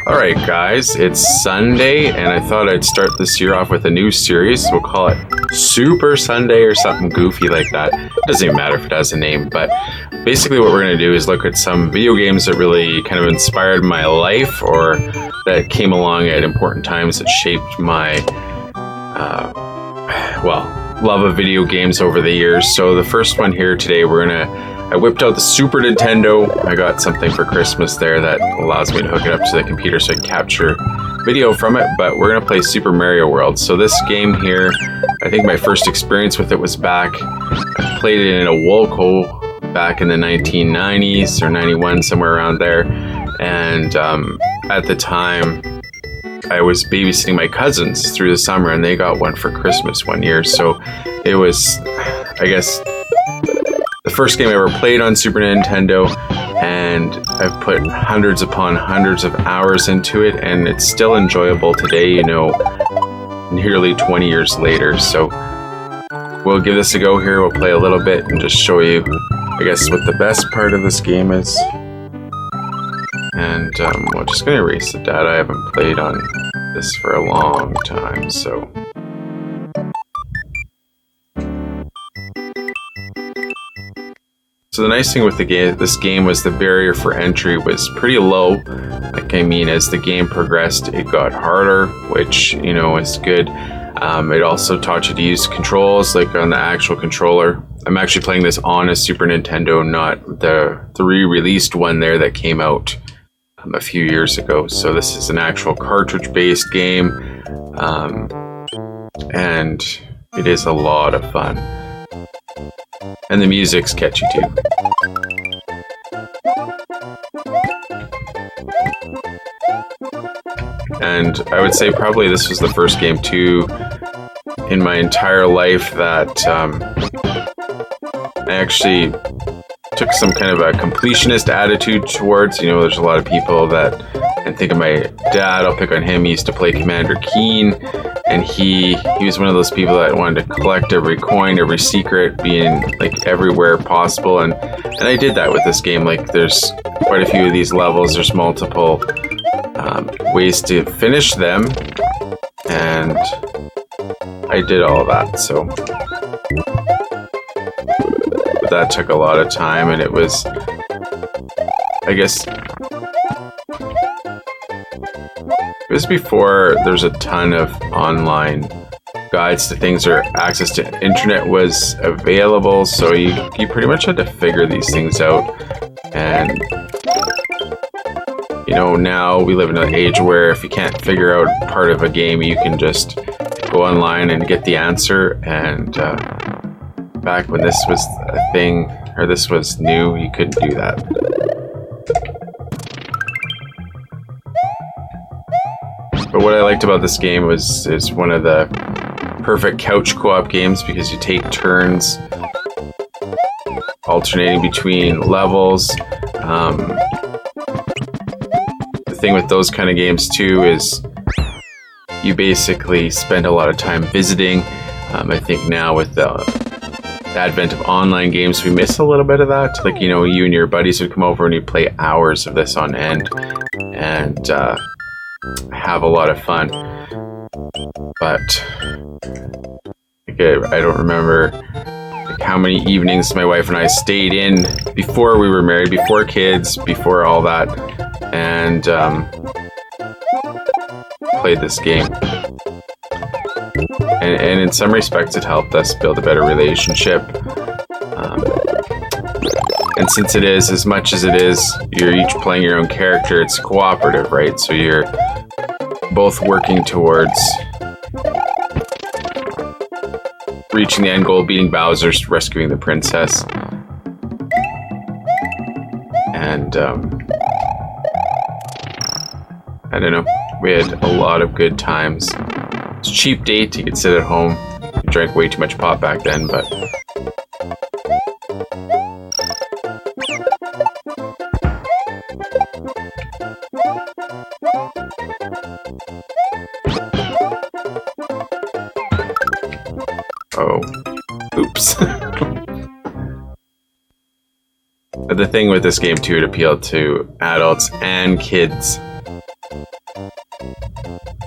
Alright guys, it's Sunday and I thought I'd start this year off with a new series. We'll call it Super Sunday or something goofy like that. It doesn't even matter if it has a name, but basically what we're going to do is look at some video games that really kind of inspired my life or that came along at important times that shaped my, love of video games over the years. So the first one here today, I whipped out the Super Nintendo. I got something for Christmas there that allows me to hook it up to the computer so I can capture video from it, but we're gonna play Super Mario World. So this game here, I think my first experience with it was I played it in a Wolco back in the 1990s or 91, somewhere around there. And at the time, I was babysitting my cousins through the summer and they got one for Christmas one year. So it was, I guess, the first game I ever played on Super Nintendo, and I've put hundreds upon hundreds of hours into it, and it's still enjoyable today, nearly 20 years later. So we'll give this a go here. We'll play a little bit and just show you, I guess, what the best part of this game is. And we're just going to erase the data. I haven't played on this for a long time, so... So the nice thing with this game was the barrier for entry was pretty low. As the game progressed, it got harder, which, is good. It also taught you to use controls, like on the actual controller. I'm actually playing this on a Super Nintendo, not the re-released one there that came out a few years ago. So this is an actual cartridge-based game, and it is a lot of fun. And the music's catchy too. And I would say probably this was the first game too in my entire life that I actually took some kind of a completionist attitude towards. There's a lot of people that, and think of my dad, I'll pick on him. He used to play Commander Keen, and he was one of those people that wanted to collect every coin, every secret, being like everywhere possible. And I did that with this game. Like, there's quite a few of these levels. There's multiple ways to finish them, and I did all of that. So, but that took a lot of time, and it was, I guess, it was before there's a ton of online guides to things or access to internet was available, so you pretty much had to figure these things out. And now we live in an age where if you can't figure out part of a game, you can just go online and get the answer. And back when this was a thing, or this was new, you couldn't do that. But what I liked about this game was it's one of the perfect couch co-op games because you take turns alternating between levels. The thing with those kind of games too is you basically spend a lot of time visiting. I think now with the advent of online games, we miss a little bit of that. Like, you and your buddies would come over and you'd play hours of this on end and have a lot of fun. But I don't remember how many evenings my wife and I stayed in before we were married, before kids, before all that, and played this game. And in some respects, it helped us build a better relationship. And since it is, as much as it is, you're each playing your own character, it's cooperative, right? So you're both working towards reaching the end goal, beating Bowser, rescuing the princess. And, I don't know, we had a lot of good times. It's a cheap date, you could sit at home. We drank way too much pop back then, but... Oh, oops. But the thing with this game too, it appealed to adults and kids.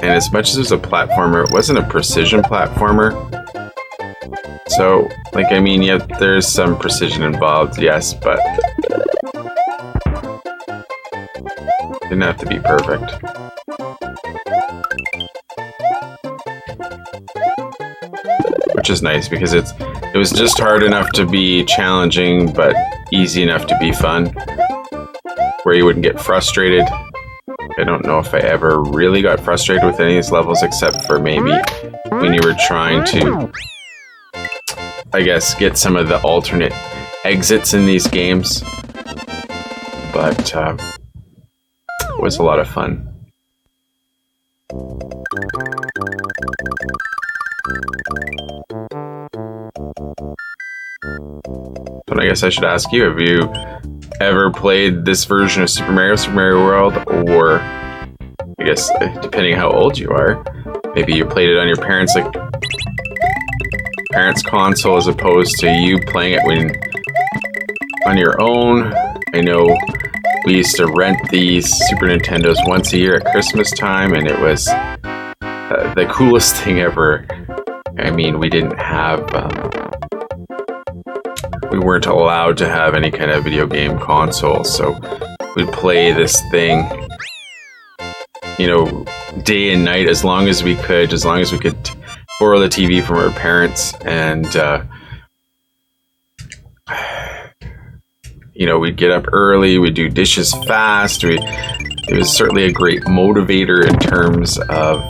And as much as it was a platformer, it wasn't a precision platformer. So, like, I mean, yeah, there's some precision involved, yes, but didn't have to be perfect. Which is nice because it was just hard enough to be challenging, but easy enough to be fun, where you wouldn't get frustrated. I don't know if I ever really got frustrated with any of these levels, except for maybe when you were trying to, I guess, get some of the alternate exits in these games. But it was a lot of fun. But I guess I should ask you, have you ever played this version of Super Mario World, or I guess depending how old you are, maybe you played it on your parents' console as opposed to you playing it on your own. I know we used to rent these Super Nintendos once a year at Christmas time, and it was the coolest thing ever. I mean, we didn't have we weren't allowed to have any kind of video game console, so we'd play this thing, you know, day and night as long as we could borrow the TV from our parents, and you know, we'd get up early, we'd do dishes fast. It was certainly a great motivator in terms of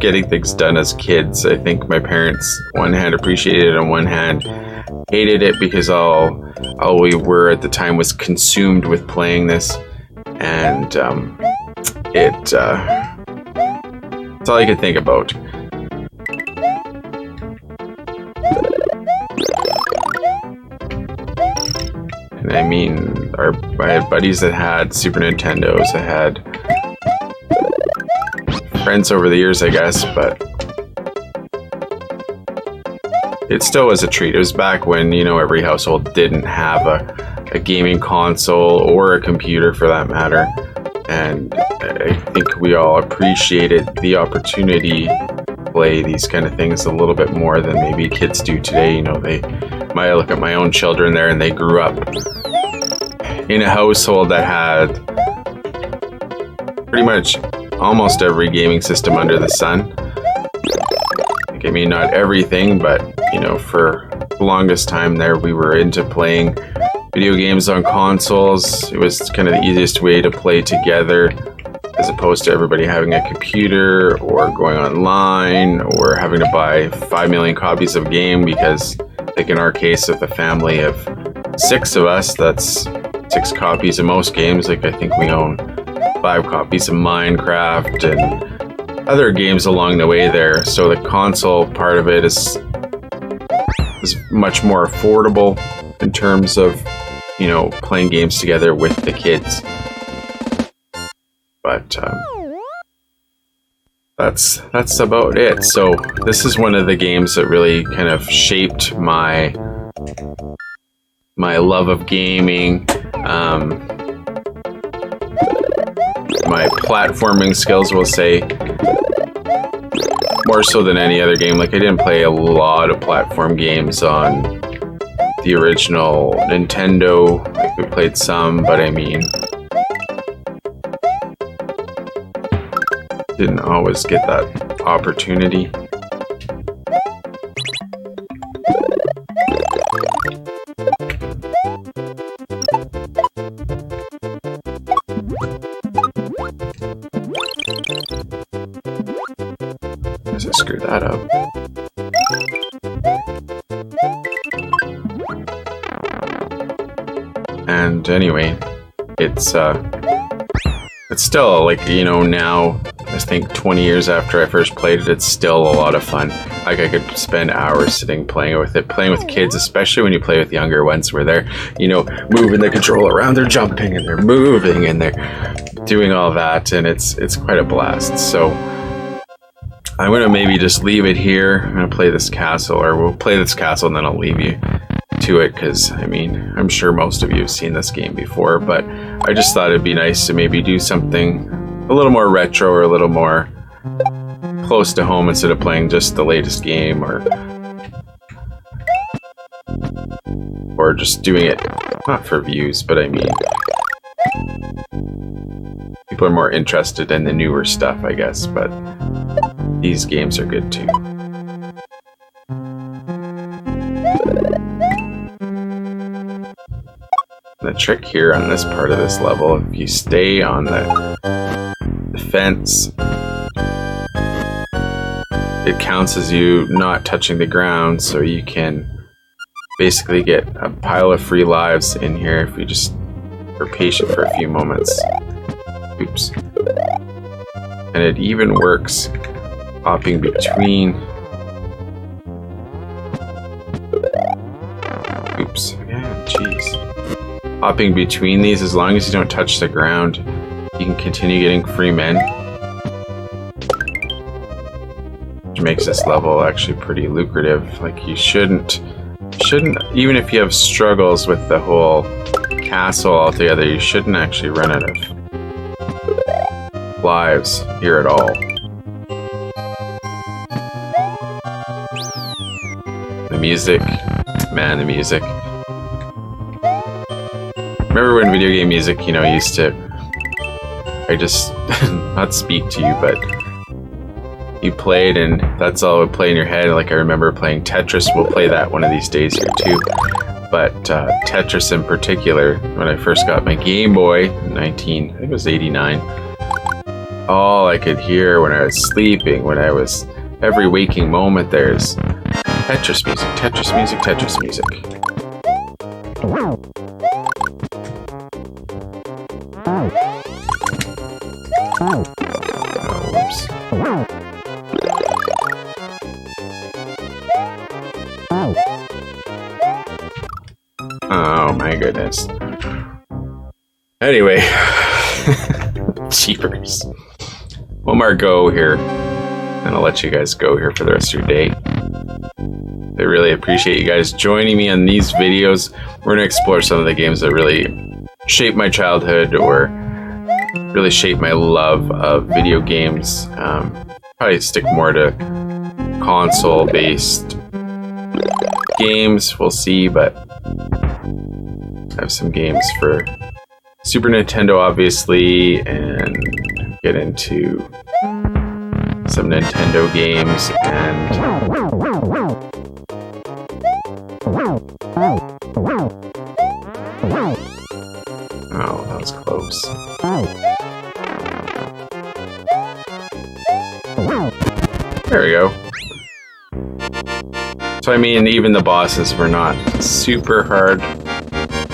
getting things done as kids. I think my parents, one hand appreciated it, on one hand hated it, because all we were at the time was consumed with playing this, and it's all I could think about. And I mean, I had buddies that had Super Nintendos. I had friends over the years, I guess, but it still was a treat. It was back when, you know, every household didn't have a gaming console or a computer for that matter. And I think we all appreciated the opportunity to play these kind of things a little bit more than maybe kids do today. You know, I look at my own children there, and they grew up in a household that had pretty much almost every gaming system under the sun. I mean, not everything, but, you know, for the longest time there, we were into playing video games on consoles. It was kind of the easiest way to play together, as opposed to everybody having a computer or going online or having to buy 5 million copies of a game, because, like in our case, with a family of 6 of us, that's 6 copies of most games. Like, I think we own 5 copies of Minecraft and other games along the way there. So the console part of it is much more affordable in terms of, you know, playing games together with the kids. But that's about it. So this is one of the games that really kind of shaped my love of gaming, my platforming skills, we'll say, more so than any other game. Like, I didn't play a lot of platform games on the original Nintendo. Like, we played some, but I mean, didn't always get that opportunity. I screwed that up. And anyway, it's still, like, you know, now, I think 20 years after I first played it, it's still a lot of fun. Like, I could spend hours sitting playing with kids, especially when you play with younger ones, where they're, you know, moving the controller around, they're jumping and they're moving and they're doing all that, and it's quite a blast. So I'm gonna maybe just leave it here. I'm gonna play this castle, or we'll play this castle and then I'll leave you to it because, I mean, I'm sure most of you have seen this game before, but I just thought it'd be nice to maybe do something a little more retro or a little more close to home instead of playing just the latest game or just doing it not for views, but I mean, people are more interested in the newer stuff, I guess, but these games are good too. The trick here on this part of this level, if you stay on the fence, it counts as you not touching the ground, so you can basically get a pile of free lives in here if you just are patient for a few moments. Oops. And it even works hopping between. Oops. Yeah, jeez. Hopping between these, as long as you don't touch the ground, you can continue getting free men. Which makes this level actually pretty lucrative. Like, you shouldn't, even if you have struggles with the whole castle altogether, you shouldn't actually run out of lives here at all. The music, man, the music. Remember when video game music, you know, used to, I just, not speak to you, but you played and that's all would play in your head. Like, I remember playing Tetris. We'll play that one of these days here too. But Tetris in particular, when I first got my Game Boy in I think it was 89, all I could hear when I was sleeping, when I was, every waking moment, there's Tetris music, Tetris music, Tetris music. Oops. Oh my goodness. Anyway, cheapers. Well, Marc, go here, and I'll let you guys go here for the rest of your day. I really appreciate you guys joining me on these videos. We're gonna explore some of the games that really shaped my childhood or really shaped my love of video games. Probably stick more to console-based games, we'll see, but I have some games for Super Nintendo, obviously, and get into some Nintendo games, and oh, that was close. There we go. So I mean, even the bosses were not super hard,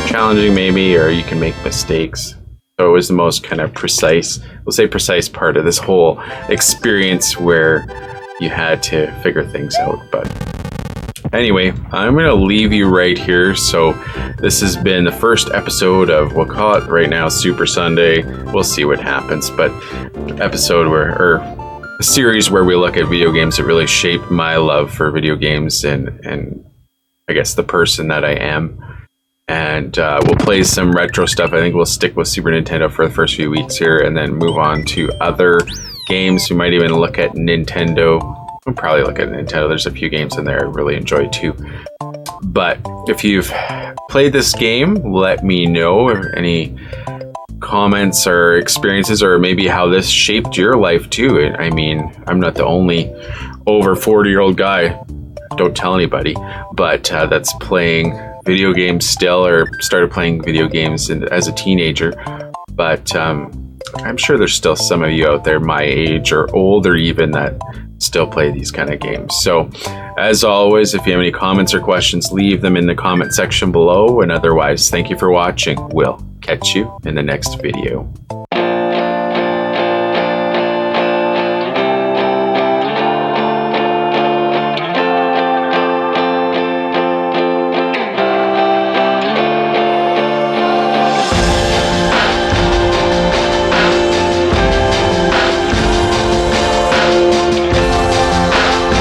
challenging maybe, or you can make mistakes. So it was the most kind of precise, we'll say precise part of this whole experience where you had to figure things out. But anyway, I'm going to leave you right here. So this has been the first episode of, we'll call it right now Super Sunday. We'll see what happens. But episode where, or a series where we look at video games that really shaped my love for video games and I guess the person that I am. And we'll play some retro stuff. I think we'll stick with Super Nintendo for the first few weeks here and then move on to other games. We might even look at Nintendo. We'll probably look at Nintendo. There's a few games in there I really enjoy too. But if you've played this game, let me know any comments or experiences, or maybe how this shaped your life too. I mean, I'm not the only over 40-year-old guy, don't tell anybody, but that's playing video games still, or started playing video games as a teenager. But I'm sure there's still some of you out there my age or older even that still play these kind of games. So as always, if you have any comments or questions, leave them in the comment section below. And otherwise, thank you for watching. We'll catch you in the next video.